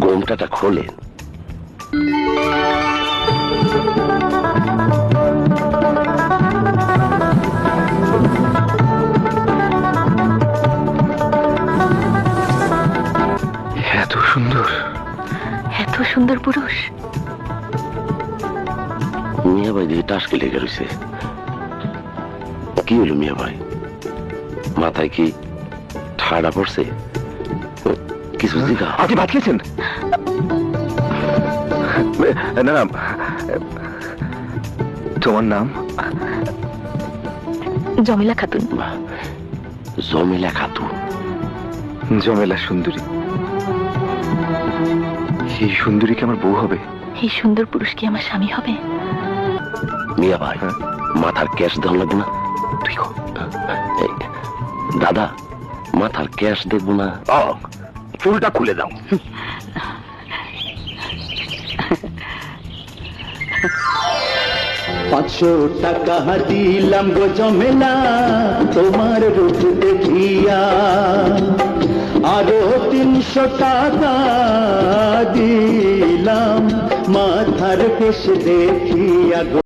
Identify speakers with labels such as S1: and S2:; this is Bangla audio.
S1: ঘোমটাটা খোলেন।
S2: এত সুন্দর,
S3: এত সুন্দর পুরুষ।
S1: মিয়া ভাই দিয়ে টাসকে লেগে রয়েছে। কি হলো মিয়া ভাই, মাথায় কি ঠাড়া পড়ছে? কিছু জিগা।
S2: আপনি ভাত খেয়েছেন? না না, তোমার নাম?
S3: জমিলা খাতুন।
S1: জমিলা খাতুন?
S2: জমেলা সুন্দরী। এই সুন্দরী কি আমার বউ হবে?
S3: এই সুন্দর পুরুষ কি আমার স্বামী হবে?
S1: মিয়া ভাই, মাথার ক্যাশ দেওয়া লাগবে না?
S2: তুই
S1: এই, দাদা মাথার ক্যাশ দেখবো না?
S2: চুলটা খুলে দাও।
S4: 500 টাকা দিলাম গো জমেলা তোমার রূপ দেখিয়া, আরো 300 টাকা দিলাম মাথার কেশ দেখিয়া।